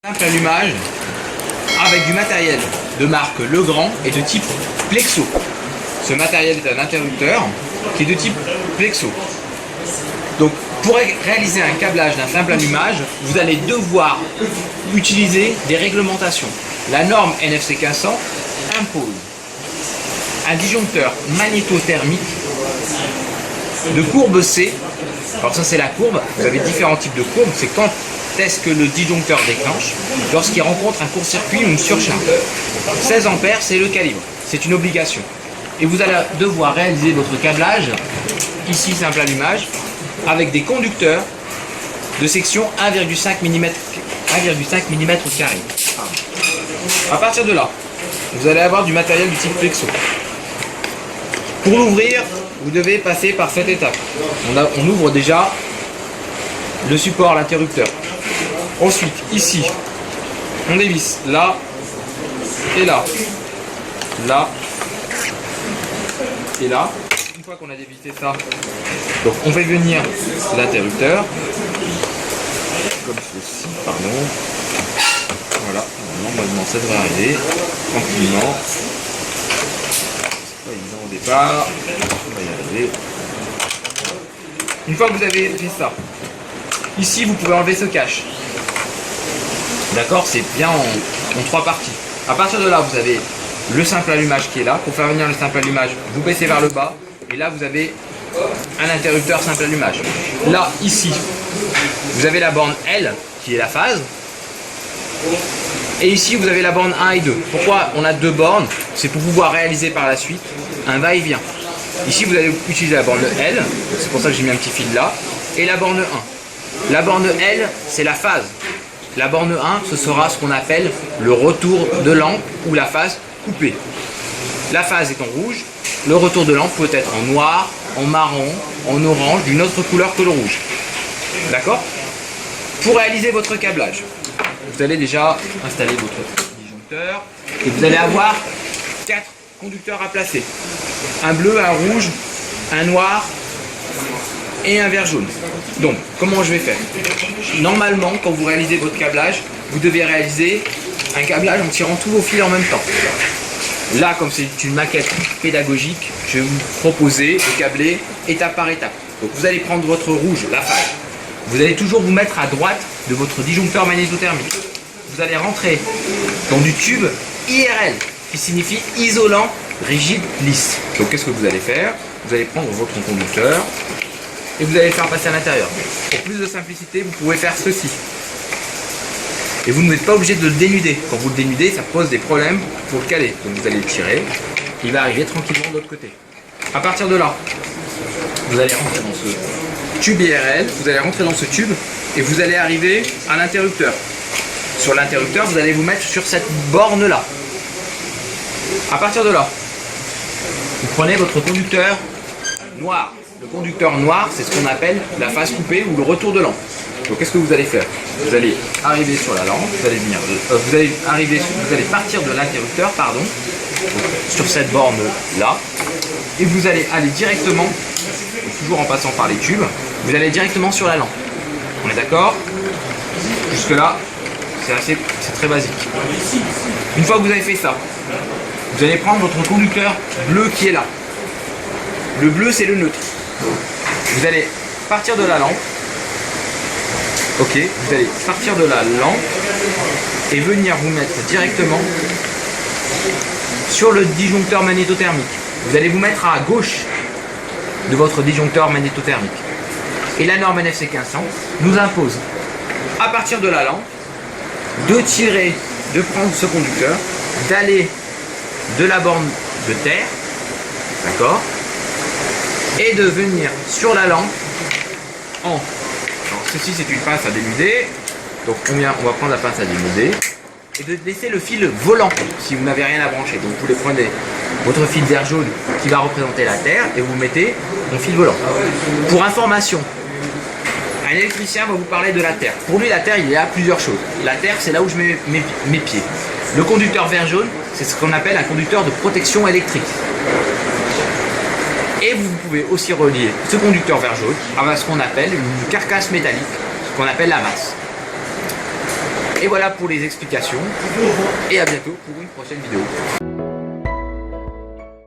Simple allumage avec du matériel de marque Legrand et de type Plexo. Ce matériel est un interrupteur qui est de type Plexo. Donc pour réaliser un câblage d'un simple allumage, vous allez devoir utiliser des réglementations. La norme NFC 1500 impose un disjoncteur magnétothermique de courbe C. Alors ça c'est la courbe, vous avez différents types de courbes, c'est quand est-ce que le disjoncteur déclenche lorsqu'il rencontre un court-circuit ou une surcharge. 16 ampères c'est le calibre, c'est une obligation. Et vous allez devoir réaliser votre câblage, ici simple allumage, avec des conducteurs de section 1,5 mm carré. À partir de là, vous allez avoir du matériel du type Plexo. Pour l'ouvrir, vous devez passer par cette étape. On ouvre déjà le support, l'interrupteur. Ensuite, ici, on dévisse là et là, là et là. Une fois qu'on a dévissé ça, donc on fait venir l'interrupteur, comme ceci, pardon. Voilà, normalement ça devrait arriver, tranquillement. C'est pas évident au départ, on va y arriver. Une fois que vous avez fait ça, ici vous pouvez enlever ce cache. D'accord, c'est bien en trois parties. À partir de là, vous avez le simple allumage qui est là. Pour faire venir le simple allumage, vous baissez vers le bas. Et là, vous avez un interrupteur simple allumage. Là, ici, vous avez la borne L, qui est la phase. Et ici, vous avez la borne 1 et 2. Pourquoi on a deux bornes? C'est pour pouvoir réaliser par la suite un va-et-vient. Ici, vous allez utiliser la borne L. C'est pour ça que j'ai mis un petit fil là. Et la borne 1. La borne L, c'est la phase. La borne 1, ce sera ce qu'on appelle le retour de lampe ou la phase coupée. La phase est en rouge, le retour de lampe peut être en noir, en marron, en orange, d'une autre couleur que le rouge. D'accord? Pour réaliser votre câblage, vous allez déjà installer votre disjoncteur et vous allez avoir 4 conducteurs à placer. Un bleu, un rouge, un noir et un vert jaune. Donc, comment je vais faire? Normalement, quand vous réalisez votre câblage, vous devez réaliser un câblage en tirant tous vos fils en même temps. Là, comme c'est une maquette pédagogique, je vais vous proposer de câbler étape par étape. Donc, vous allez prendre votre rouge, la phase. Vous allez toujours vous mettre à droite de votre disjoncteur magnétothermique. Vous allez rentrer dans du tube IRL, qui signifie isolant, rigide, lisse. Donc, qu'est-ce que vous allez faire? Vous allez prendre votre conducteur et vous allez le faire passer à l'intérieur. Pour plus de simplicité, vous pouvez faire ceci. Et vous n'êtes pas obligé de le dénuder. Quand vous le dénudez, ça pose des problèmes pour le caler. Donc vous allez le tirer, il va arriver tranquillement de l'autre côté. À partir de là, vous allez rentrer dans ce tube IRL, vous allez rentrer dans ce tube et vous allez arriver à l'interrupteur. Sur l'interrupteur, vous allez vous mettre sur cette borne-là. À partir de là, vous prenez votre conducteur noir. Le conducteur noir, c'est ce qu'on appelle la phase coupée ou le retour de lampe. Donc qu'est-ce que vous allez faire? Vous allez arriver sur la lampe, vous allez partir de l'interrupteur, pardon, sur cette borne là, et vous allez aller directement, toujours en passant par les tubes, vous allez directement sur la lampe. On est d'accord? Jusque là, c'est très basique. Une fois que vous avez fait ça, vous allez prendre votre conducteur bleu qui est là. Le bleu, c'est le neutre. Vous allez partir de la lampe. Ok, vous allez partir de la lampe et venir vous mettre directement sur le disjoncteur magnétothermique. Vous allez vous mettre à gauche de votre disjoncteur magnétothermique. Et la norme NFC 1500 nous impose, à partir de la lampe, de prendre ce conducteur, d'aller de la borne de terre, d'accord, et de venir sur la lampe en... Alors, ceci c'est une pince à dénuder, donc on va prendre la pince à dénuder et de laisser le fil volant si vous n'avez rien à brancher. Donc vous les prenez votre fil vert jaune qui va représenter la terre et vous mettez mon fil volant. Pour information, un électricien va vous parler de la terre. Pour lui la terre, il y a plusieurs choses. La terre, c'est là où je mets mes pieds. Le conducteur vert jaune, c'est ce qu'on appelle un conducteur de protection électrique. Et vous pouvez aussi relier ce conducteur vert jaune à ce qu'on appelle une carcasse métallique, ce qu'on appelle la masse. Et voilà pour les explications. Et à bientôt pour une prochaine vidéo.